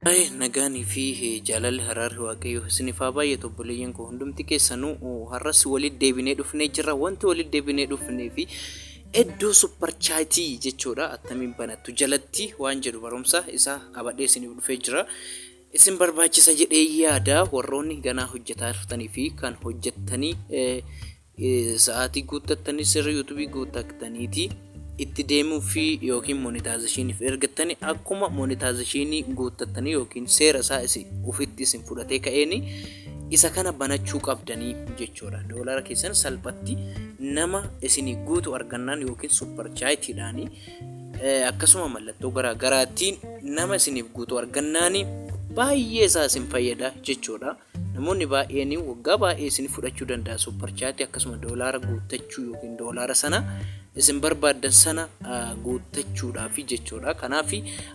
Nagaanii fi jaalalli haraarri waaqayyoo isiniif haa baay'atu obboleeyyan koo hundumti keessanuu har'as walitti deebinee dhufnee jirra. Wanti walitti deebinee dhufnee fi iddoo supparchaatii jechuudha. Attamiin banattu jalatti waan jedhu barumsa isaa qabadhee isiniif dhufee jira. Isin barbaachisa jedhee yaada warroonni ganaa hojjetaa turtanii fi kan hojjettanii sa'aatii guuttattanii sirrii yuutuubii guuttattaniiti. Itti deemuu fi yookiin monetizationiif ergattanii akkuma monetizationii guuttattanii yookiin seera isaa ofitti isin fudhatee ka'een isa kana banachuu qabdanii jechuudha. Doolara keessan salphatti nama isinii guutu argannaan yookiin supparchaayitiidhaan akkasuma mallattoo garaa garaatiin nama isiniif guutu argannaan baay'ee isaa isin fayyada jechuudha. Namoonni baay'een waggaa baay'ee isin fudhachuu danda'a supparchaayitii akkasuma doolara guuttachuu yookiin doolara sana isin barbaadan sana guuttachuudhaaf jechuudha. Kanaaf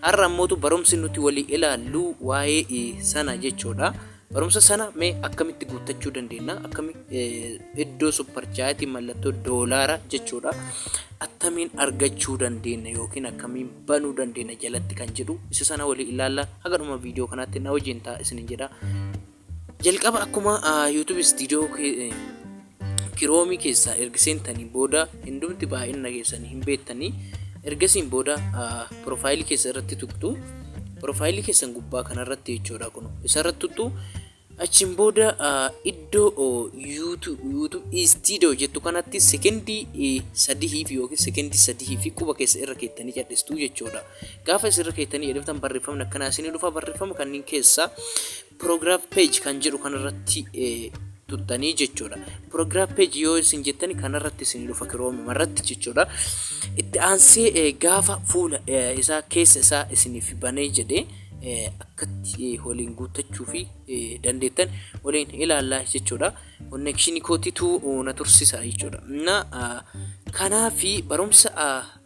har'a ammootu barumsi nuti walii ilaallu waa'ee sana jechuudha. Barumsa sana mee akkamitti guuttachuu dandeenya? Iddoo supparchaayitii mallattoo doolara jechuudha. Attamiin argachuu dandeenya yookiin akkamiin banuu dandeenya jalatti kan jedhu isa sana walii ilaalla. Haga dhuma viidiyoo kanaatti na wajjin ta'a isinin jedha. Jalqaba akkuma YouTube studio Kiroomii keessaa erga seentanii booda hundumti baay'ina keessanii hin beektanii ergasiin booda profaayilii keessa irratti tuqxu. Profaayilii keessan gubbaa kanarratti jechuudha kun isarratti tuqxu. Achiin booda iddoo YouTube studio jettu kanatti sekendii 3 yookiin sekendii 3 quba keessa irra keettanii cadhistu jechuudha. Gaafa irra keettanii jedhamtan barreeffamni akkanaa isinii dhufa. Barreeffama kanneen keessaa program page kan jedhu kanarratti tuttanii jechuudha. Program page yoo isin jettani kanarratti isin dhufa Kiroomii marratti jechuudha. Itti aansee gaafa fuula isaa keessa isaa isiniif banee jedhee akkatti waliin guuttachuu fi dandeettan waliin ilaallaa jechuudha. Connection kootitu na tursisa jechuudha. Kanaafi barumsa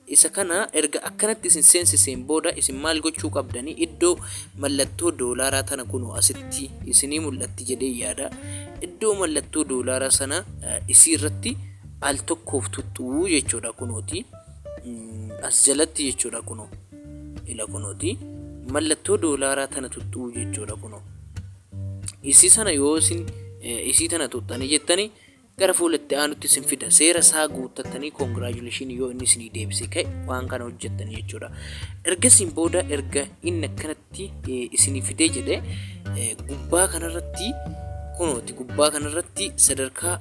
isa kana erga akkanatti isin seensiseen booda isin maal gochuu qabdanii iddoo mallattoo doolaraa tana kunoo asitti isinii mul'atti jedhee yaada. Iddoo mallattoo doolaraa sana isii irratti al tokkoof tuttuu jechuudha kunooti. As jalatti jechuudha kunoo. Ila kunooti. Mallattoo doolaraa tana tuttuu jechuudha kunoo. Isii sana yoo isin isii tana tuttanii jettanii gara fuulatti aanutti isin fida. Seera isaa guuttattanii congratulation yoo inni isinii deebise ka'e waan kana hojjettan jechuudha. Ergasiin booda erga inni akkanatti isinii fidee jedhee gubbaa kanarratti kunooti gubbaa kanarratti sadarkaa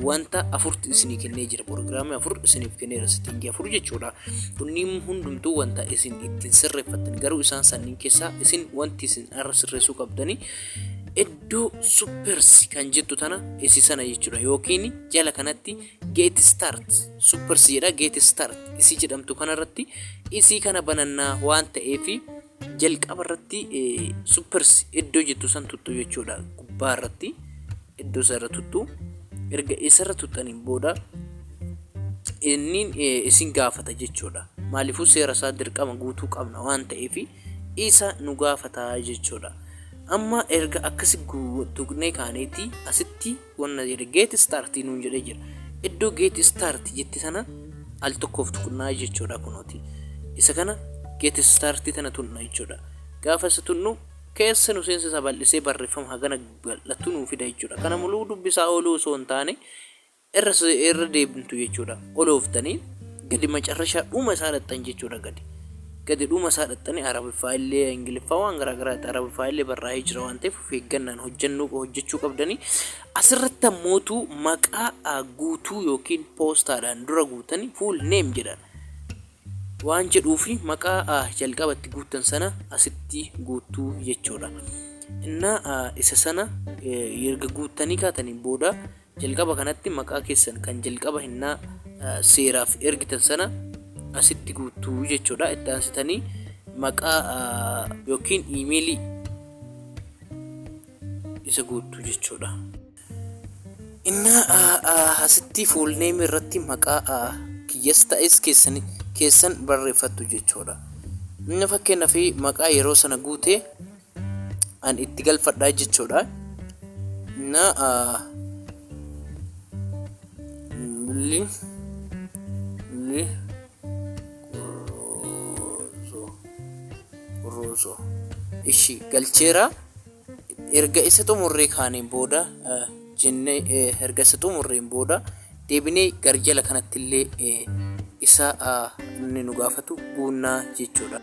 wanta 4 isinii kennee jira. Proogiraamii 4 isiniif kenneera settingii 4 jechuudha. Kunniin hundumtuu wanta isin ittiin sirreeffattan garuu isaan sanniin keessaa isin wanti isin irra sirreessuu qabdanii iddoo suppers kan jettu tana isi sana jechuudha. Yookiin jala kanatti get start suppers jedha. Get start isi jedhamtu kanarratti isi kana banannaa waan ta'eef jalqaba irratti suppers iddoo jettu san tuttu jechuudha. Gubbaa irratti iddoo isa irra tuttu. Erga isa irra tuttaniin booda inni isin gaafata jechuudha. Maaliifuu seera isaa dirqama guutuu qabna waan ta'eef isa nu gaafata jechuudha. Amma erga akkasi tuqnee kaaneeti asitti wanna jedhe get start nuun jedhee jira. Iddoo get start jetti sana al tokkoof tuqnaa jechuudha kunooti. Isa kana get start tana tunna jechuudha. Gaafa isa tunnu keessa nu seensa bal'isee barreeffama hagana bal'attu nuu fida jechuudha. Kana muluu dubbisaa ooluu osoo hin taane irra deebintu jechuudha. Olooftanii gadi macarrashaa dhuma isaa dhaqxan jechuudha gadi. Gadi dhuma isaa dhaqxanii Arabiffaa illee Ingiliffaa waan garaa garaatti Arabiffaa illee barraa'ee jira waan ta'eef of eeggannaan hojjechuu qabdanii. Asirratti ammootu maqaa guutuu yookiin poostaadhaan dura guutanii full name jedhan. Waan jedhuufi maqaa jalqabatti guutan sana asitti guutuu jechuudha. Isa sana erga guutanii kaataniin booda jalqaba kanatti maqaa keessan kan jalqaba hinnaa seeraaf ergitan sana asitti guutuu jechuudha. Itti aansitanii maqaa yookiin iimeelii isa guutuu jechuudha. Asitti full name irratti maqaa kiyyas ta'es keessan barreeffattu jechuudha. Inni fakkeenyaaf maqaa yeroo sana guute an itti galfadhaa jechuudha. ishi galcheera erga isa xumurree kaaniin booda jennee erga isa xumurreen booda deebinee garjala kanatti illee isa inni nu gaafatu guunnaa jechuudha.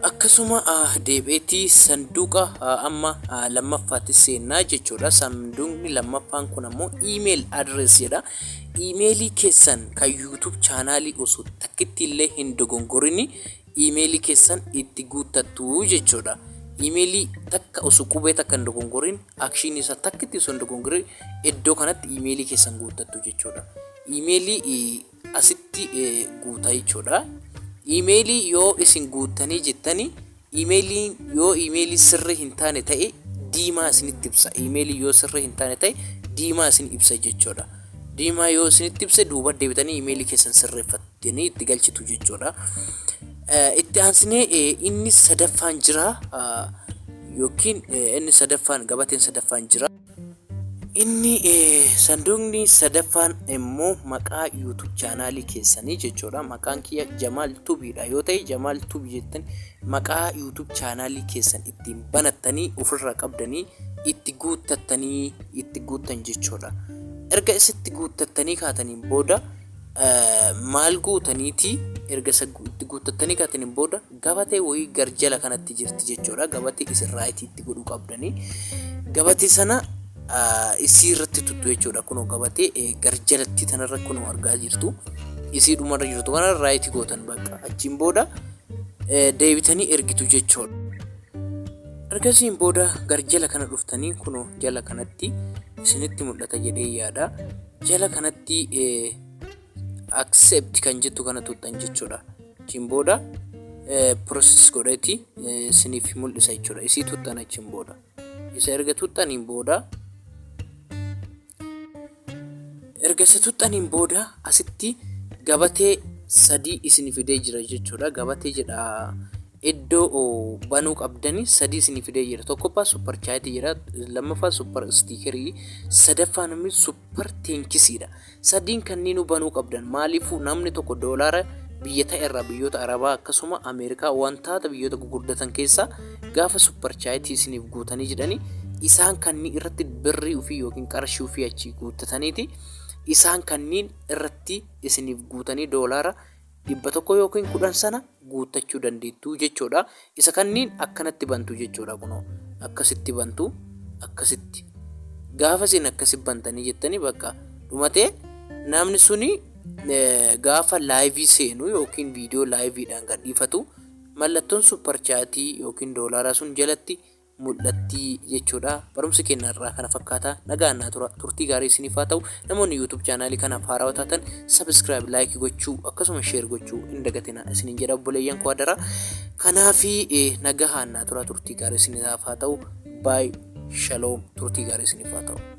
Akkasuma deebi'eetii sanduuqa amma lammaffaatti seennaa jechuudha. Sanduuqni lammaffaan kun ammoo email address jedha. Emailii keessan kan YouTube chaanaalii osoo takkitti illee hin dogongorini emailii keessan itti guuttattu jechuudha. Emailii takka osoo qubee takka hin dogongorin akshiin isaa takkitti osoo hin dogongorin iddoo kanatti emailii keessan guuttattu jechuudha. Emailii asitti guutaa jechuudha. Emailii yoo isin guuttanii jettanii yoo emailii sirrii hin taane ta'e diimaa isinitti ibsa. Emailii yoo sirrii hin taane ta'e diimaa isin ibsa jechuudha. Diimaa yoo isinitti ibse duuba deebitanii emailii keessan sirreeffattanii itti galchitu jechuudha. Itti aansinee inni sadaffaan jira yookiin inni sadaffaan gabateen sadaffaan jira. Inni sanduuqni sadaffaan immoo maqaa YouTube chaanaalii keessanii jechuudha. Maqaan kiyya Jamaal Tubiidha yoo ta'e Jamaal Tubii jettan maqaa YouTube chaanaalii keessan ittiin banattanii ofirraa qabdanii itti guuttan jechuudha. Erga isitti guuttattanii kaataniin booda maal guutaniiti erga itti guuttattanii kaataniin booda gabatee wayii garjala kanatti jirti jechuudha. Gabatee isin raayitiitti godhuu qabdanii gabatee sana isii irratti tuttu jechuudha. Kunoo gabatee garjalatti tanarra kunoo argaa jirtu isii dhumarra jirtu kana raayitii gootan bakka achiin booda deebitanii ergitu jechuudha. Ergasiin booda garjala kana dhuftanii kunoo jala kanatti isinitti mul'ata jedhee yaada. Jala kanatti accept kan jettu kana tuttan jechuudha. Achiin booda process godheeti isiniif mul'isa jechuudha. Isii tuttan achiin booda isa erga tuttaniin booda asitti gabatee sadii isin fidee jira jechuudha. Gabatee jedha iddoo banuu qabdanii sadii isin fidee jira. Tokkoffaa super chat jira, lammaffaa super stiikerii, sadaffaan immoo super teenkisiidha. Sadiin kanneen banuu qabdan maaliifuu namni tokko doolaara biyya irraa biyyoota Arabaa akkasuma Ameerikaa wantoota biyyoota gurguddatan keessaa gaafa super chat isiniif guutanii jedhanii isaan kanneen irratti birrii ofii yookiin qarshii ofii achi guuttataniiti. Isaan kanneen irratti isiniif guutanii doolaara 100 yookiin 10 sana guuttachuu dandeettu jechuudha. Isa kanneen akkanatti bantu jechuudha. Kunoo akkasitti bantu akkasitti gaafa isin akkasi bantanii jettanii bakka dhumatee namni suni gaafa laayivii seenu yookiin viidiyoo laayiviidhaan gadhiifatu mallattoon super chaatii yookiin doolaaraa sun jalatti mul'atti jechuudha. Barumsi keenya irraa kana fakkaata. Nagaan turtii gaarii isiniif haa ta'u. Namoonni YouTube chaanaalii kanaaf haarawaa taatan subscribe, like gochuu akkasuma share gochuu hin dagatina isiniin jedha obboleeyyan koo adara. Kanaafi nagaan turtii gaarii isiniif haa ta'u. Bye. Shalom. Turtii gaarii isiniif haa ta'u.